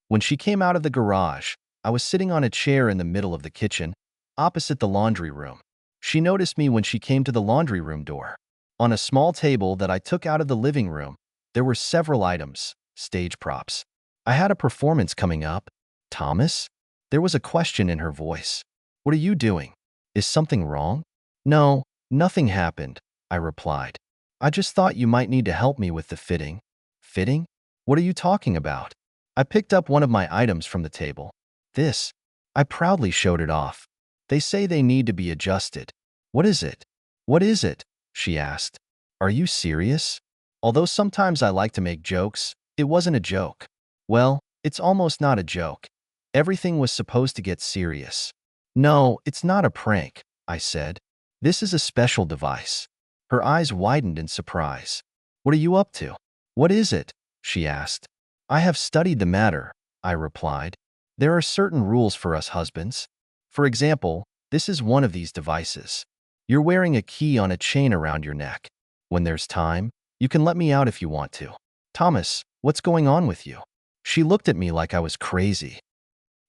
When she came out of the garage, I was sitting on a chair in the middle of the kitchen, opposite the laundry room. She noticed me when she came to the laundry room door. On a small table that I took out of the living room, there were several items, stage props. I had a performance coming up. Thomas? There was a question in her voice. What are you doing? Is something wrong? No, nothing happened, I replied. I just thought you might need to help me with the fitting. Fitting? What are you talking about? I picked up one of my items from the table. This. I proudly showed it off. They say they need to be adjusted. What is it? What is it? She asked. Are you serious? Although sometimes I like to make jokes, it wasn't a joke. Well, it's almost not a joke. Everything was supposed to get serious. No, it's not a prank, I said. This is a special device. Her eyes widened in surprise. What are you up to? What is it? She asked. I have studied the matter, I replied. There are certain rules for us husbands. For example, this is one of these devices. You're wearing a key on a chain around your neck. When there's time, you can let me out if you want to. Thomas, what's going on with you? She looked at me like I was crazy.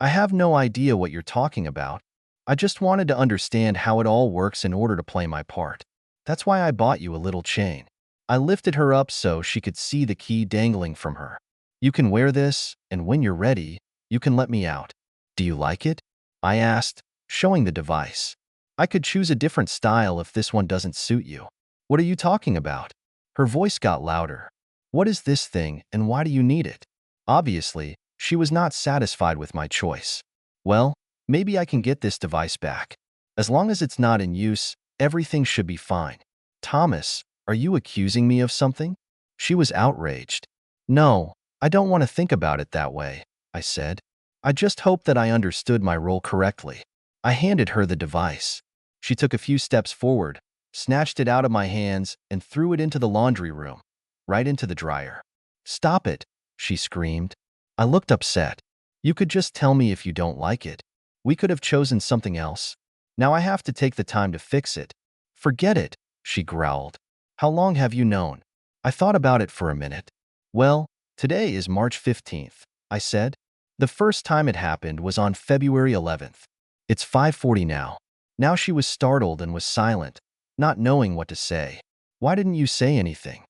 I have no idea what you're talking about. I just wanted to understand how it all works in order to play my part. That's why I bought you a little chain. I lifted her up so she could see the key dangling from her. You can wear this, and when you're ready, you can let me out. Do you like it? I asked, showing the device. I could choose a different style if this one doesn't suit you. What are you talking about? Her voice got louder. What is this thing, and why do you need it? Obviously, she was not satisfied with my choice. Well, maybe I can get this device back. As long as it's not in use, everything should be fine. Thomas, are you accusing me of something? She was outraged. No, I don't want to think about it that way, I said. I just hope that I understood my role correctly. I handed her the device. She took a few steps forward, snatched it out of my hands, and threw it into the laundry room, right into the dryer. Stop it, she screamed. I looked upset. You could just tell me if you don't like it. We could have chosen something else. Now I have to take the time to fix it. Forget it, she growled. How long have you known? I thought about it for a minute. Well, today is March 15th, I said. The first time it happened was on February 11th. It's 5:40 now. Now she was startled and was silent, not knowing what to say. Why didn't you say anything?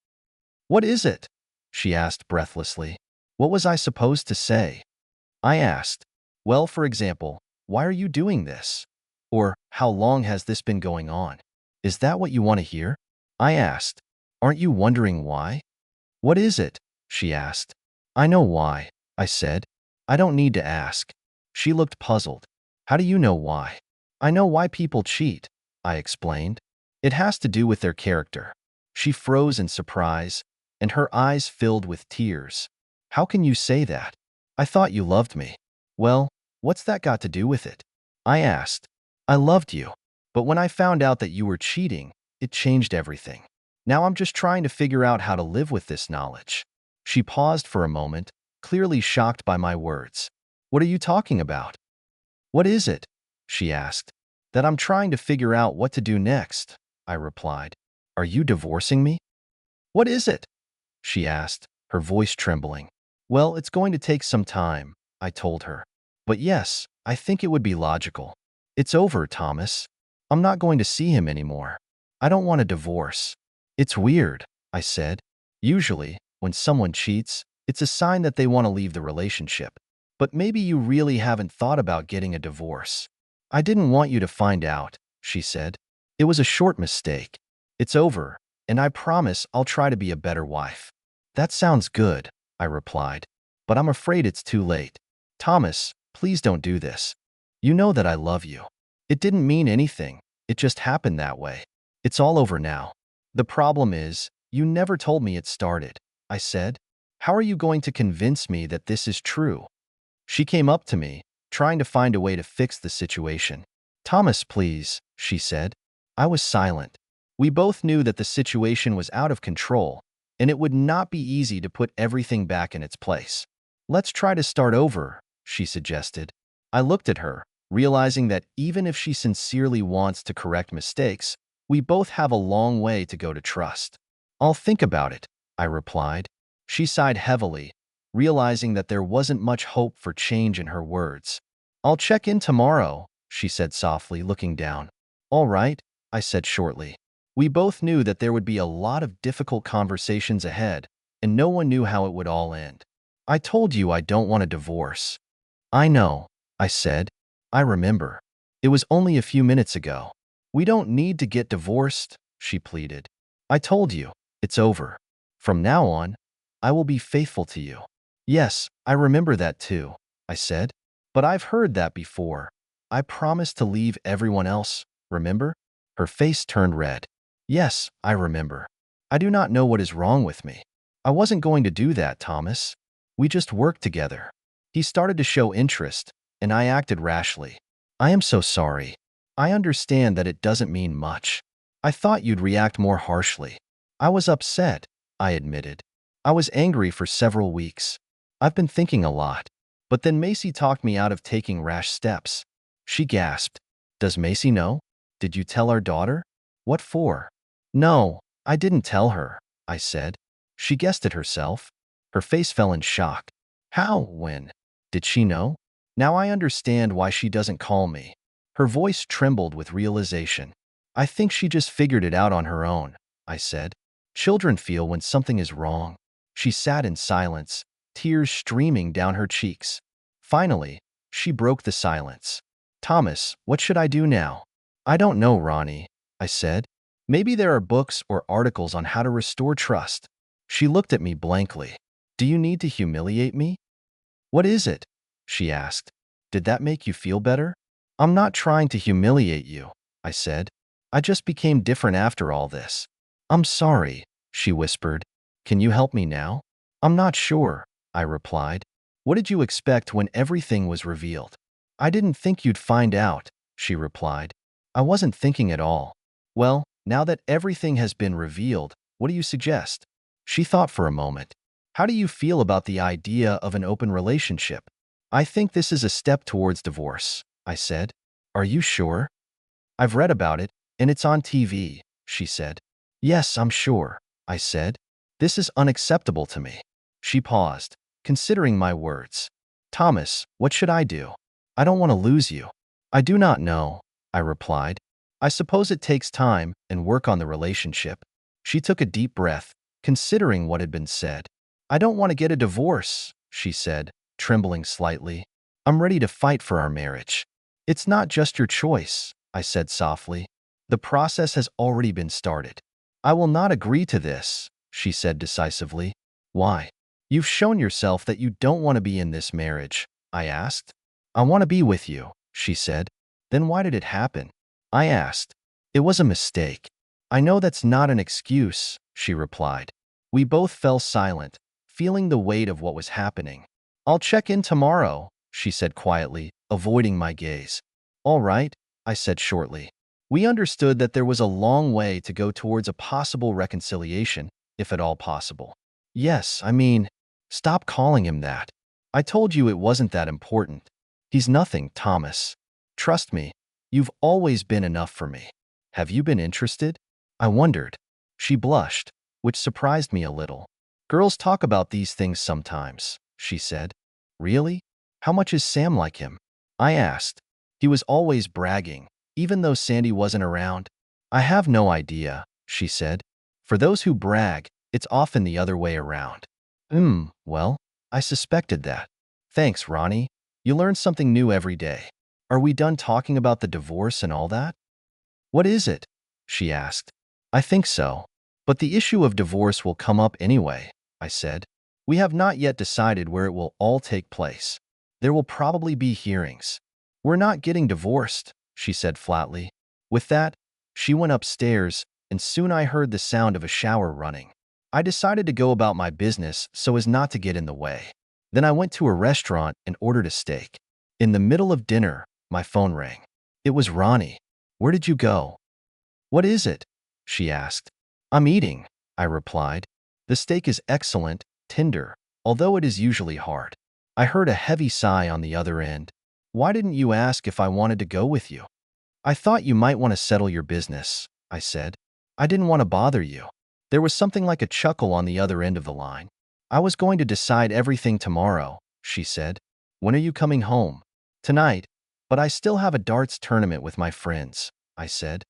What is it? She asked breathlessly. What was I supposed to say? I asked. Well, for example, why are you doing this? Or, how long has this been going on? Is that what you want to hear? I asked. Aren't you wondering why? What is it? She asked. I know why, I said. I don't need to ask. She looked puzzled. How do you know why? I know why people cheat, I explained. It has to do with their character. She froze in surprise, and her eyes filled with tears. How can you say that? I thought you loved me. Well, what's that got to do with it? I asked. I loved you. But when I found out that you were cheating, it changed everything. Now I'm just trying to figure out how to live with this knowledge. She paused for a moment, clearly shocked by my words. What are you talking about? What is it? She asked. That I'm trying to figure out what to do next, I replied. Are you divorcing me? What is it? She asked, her voice trembling. Well, it's going to take some time, I told her. But yes, I think it would be logical. It's over, Thomas. I'm not going to see him anymore. I don't want a divorce. It's weird, I said. Usually, when someone cheats, it's a sign that they want to leave the relationship. But maybe you really haven't thought about getting a divorce. I didn't want you to find out, she said. It was a short mistake. It's over, and I promise I'll try to be a better wife. That sounds good, I replied. But I'm afraid it's too late. Thomas, please don't do this. You know that I love you. It didn't mean anything. It just happened that way. It's all over now. The problem is, you never told me it started, I said. How are you going to convince me that this is true? She came up to me, trying to find a way to fix the situation. Thomas, please, she said. I was silent. We both knew that the situation was out of control, and it would not be easy to put everything back in its place. Let's try to start over, she suggested. I looked at her, realizing that even if she sincerely wants to correct mistakes, we both have a long way to go to trust. I'll think about it, I replied. She sighed heavily, realizing that there wasn't much hope for change in her words. "I'll check in tomorrow," she said softly, looking down. "All right," I said shortly. We both knew that there would be a lot of difficult conversations ahead, and no one knew how it would all end. "I told you I don't want a divorce." "I know," I said. "I remember. It was only a few minutes ago." "We don't need to get divorced," she pleaded. "I told you, it's over. From now on, I will be faithful to you." "Yes, I remember that too," I said. "But I've heard that before. I promised to leave everyone else, remember?" Her face turned red. "Yes, I remember. I do not know what is wrong with me. I wasn't going to do that, Thomas. We just worked together." He started to show interest, and I acted rashly. "I am so sorry. I understand that it doesn't mean much. I thought you'd react more harshly." "I was upset," I admitted. "I was angry for several weeks. I've been thinking a lot. But then Macy talked me out of taking rash steps." She gasped. "Does Macy know? Did you tell our daughter?" "What for?" "No, I didn't tell her," I said. "She guessed it herself." Her face fell in shock. "How? When? Did she know?" "Now I understand why she doesn't call me." Her voice trembled with realization. "I think she just figured it out on her own," I said. "Children feel when something is wrong." She sat in silence, tears streaming down her cheeks. Finally, she broke the silence. "Thomas, what should I do now?" "I don't know, Ronnie," I said. "Maybe there are books or articles on how to restore trust." She looked at me blankly. "Do you need to humiliate me?" "What is it?" she asked. "Did that make you feel better?" "I'm not trying to humiliate you," I said. "I just became different after all this." "I'm sorry," she whispered. "Can you help me now?" "I'm not sure," I replied. "What did you expect when everything was revealed?" "I didn't think you'd find out," she replied. "I wasn't thinking at all." "Well, now that everything has been revealed, what do you suggest?" She thought for a moment. "How do you feel about the idea of an open relationship?" "I think this is a step towards divorce," I said. "Are you sure?" "I've read about it, and it's on TV," she said. "Yes, I'm sure," I said. "This is unacceptable to me." She paused, considering my words. "Thomas, what should I do? I don't want to lose you." "I do not know," I replied. "I suppose it takes time and work on the relationship." She took a deep breath, considering what had been said. "I don't want to get a divorce," she said, trembling slightly. "I'm ready to fight for our marriage." "It's not just your choice," I said softly. "The process has already been started." "I will not agree to this," she said decisively. "Why?" "You've shown yourself that you don't want to be in this marriage," I asked. "I want to be with you," she said. "Then why did it happen?" I asked. "It was a mistake." "I know that's not an excuse," she replied. We both fell silent, feeling the weight of what was happening. "I'll check in tomorrow," she said quietly, avoiding my gaze. "All right," I said shortly. We understood that there was a long way to go towards a possible reconciliation, if at all possible. "Yes, I mean, stop calling him that. I told you it wasn't that important. He's nothing, Thomas. Trust me, you've always been enough for me. Have you been interested?" I wondered. She blushed, which surprised me a little. "Girls talk about these things sometimes," she said. "Really? How much is Sam like him?" I asked. "He was always bragging, even though Sandy wasn't around." "I have no idea," she said. "For those who brag, it's often the other way around." Well, I suspected that. "Thanks, Ronnie. You learn something new every day. Are we done talking about the divorce and all that?" "What is it?" she asked. "I think so. But the issue of divorce will come up anyway," I said. "We have not yet decided where it will all take place. There will probably be hearings." "We're not getting divorced," she said flatly. With that, she went upstairs, and soon I heard the sound of a shower running. I decided to go about my business so as not to get in the way. Then I went to a restaurant and ordered a steak. In the middle of dinner, my phone rang. It was Ronnie. "Where did you go?" "What is it?" she asked. "I'm eating," I replied. "The steak is excellent, tender, although it is usually hard." I heard a heavy sigh on the other end. "Why didn't you ask if I wanted to go with you?" "I thought you might want to settle your business," I said. "I didn't want to bother you." There was something like a chuckle on the other end of the line. I was going to decide everything tomorrow, she said. When are you coming home? Tonight, but I still have a darts tournament with my friends, I said.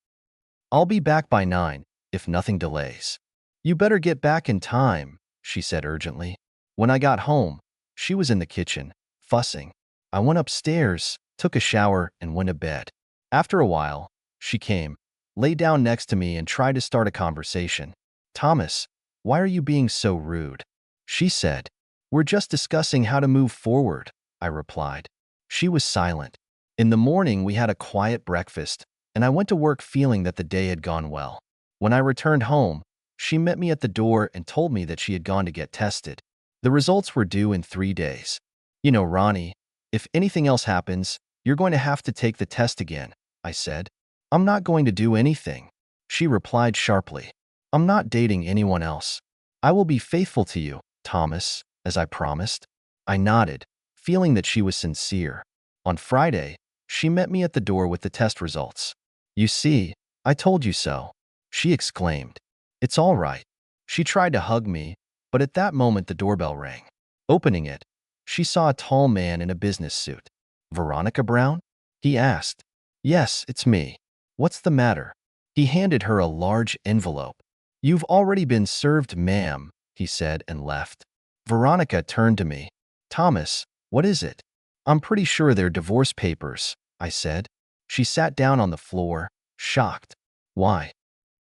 I'll be back by 9, if nothing delays. You better get back in time, she said urgently. When I got home, she was in the kitchen, fussing. I went upstairs, took a shower, and went to bed. After a while, she came, lay down next to me and tried to start a conversation. Thomas, why are you being so rude? She said. We're just discussing how to move forward, I replied. She was silent. In the morning, we had a quiet breakfast, and I went to work feeling that the day had gone well. When I returned home, she met me at the door and told me that she had gone to get tested. The results were due in 3 days. You know, Ronnie, if anything else happens, you're going to have to take the test again, I said. I'm not going to do anything, she replied sharply. I'm not dating anyone else. I will be faithful to you, Thomas, as I promised. I nodded, feeling that she was sincere. On Friday, she met me at the door with the test results. You see, I told you so, she exclaimed. It's all right. She tried to hug me, but at that moment the doorbell rang. Opening it, she saw a tall man in a business suit. Veronica Brown? He asked. Yes, it's me. What's the matter? He handed her a large envelope. You've already been served, ma'am, he said and left. Veronica turned to me. Thomas, what is it? I'm pretty sure they're divorce papers, I said. She sat down on the floor, shocked. Why?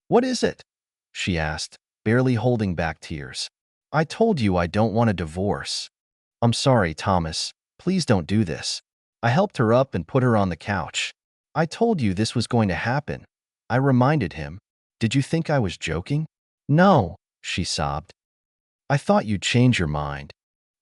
What is it? She asked, barely holding back tears. I told you I don't want a divorce. I'm sorry, Thomas. Please don't do this. I helped her up and put her on the couch. I told you this was going to happen. I reminded him. Did you think I was joking? No, she sobbed. I thought you'd change your mind.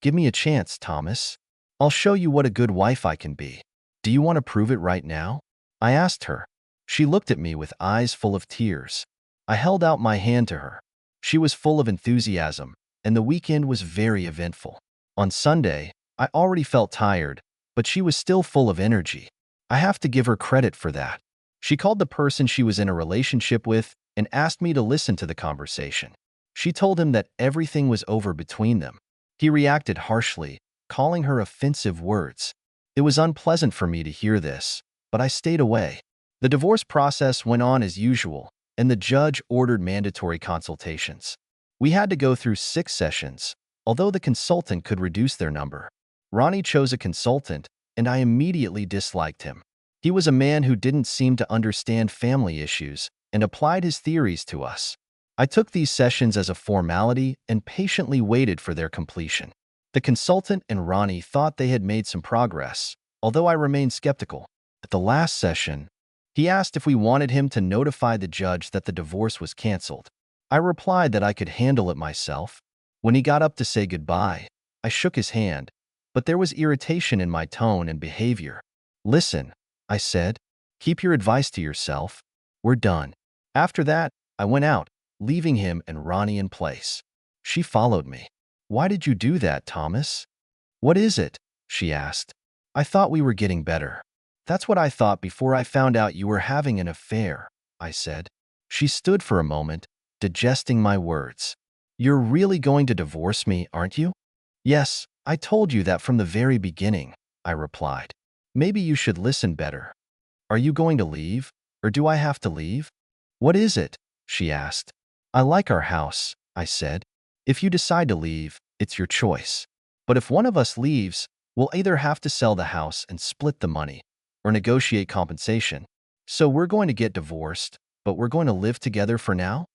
Give me a chance, Thomas. I'll show you what a good wife I can be. Do you want to prove it right now? I asked her. She looked at me with eyes full of tears. I held out my hand to her. She was full of enthusiasm, and the weekend was very eventful. On Sunday, I already felt tired, but she was still full of energy. I have to give her credit for that. She called the person she was in a relationship with and asked me to listen to the conversation. She told him that everything was over between them. He reacted harshly, calling her offensive words. It was unpleasant for me to hear this, but I stayed away. The divorce process went on as usual, and the judge ordered mandatory consultations. We had to go through 6 sessions, although the consultant could reduce their number. Ronnie chose a consultant, and I immediately disliked him. He was a man who didn't seem to understand family issues and applied his theories to us. I took these sessions as a formality and patiently waited for their completion. The consultant and Ronnie thought they had made some progress, although I remained skeptical. At the last session, he asked if we wanted him to notify the judge that the divorce was canceled. I replied that I could handle it myself. When he got up to say goodbye, I shook his hand, but there was irritation in my tone and behavior. Listen, I said, keep your advice to yourself. We're done. After that, I went out, leaving him and Ronnie in place. She followed me. Why did you do that, Thomas? What is it? She asked. I thought we were getting better. That's what I thought before I found out you were having an affair, I said. She stood for a moment, digesting my words. You're really going to divorce me, aren't you? Yes, I told you that from the very beginning, I replied. Maybe you should listen better. Are you going to leave, or do I have to leave? What is it? She asked. I like our house, I said. If you decide to leave, it's your choice. But if one of us leaves, we'll either have to sell the house and split the money, or negotiate compensation. So we're going to get divorced, but we're going to live together for now?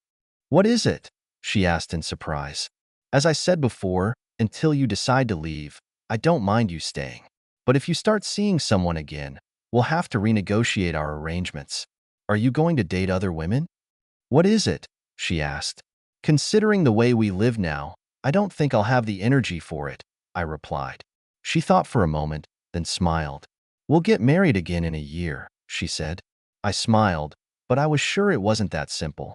What is it? She asked in surprise. As I said before, until you decide to leave, I don't mind you staying. But if you start seeing someone again, we'll have to renegotiate our arrangements. Are you going to date other women? What is it? She asked. Considering the way we live now, I don't think I'll have the energy for it, I replied. She thought for a moment, then smiled. We'll get married again in a year, she said. I smiled, but I was sure it wasn't that simple.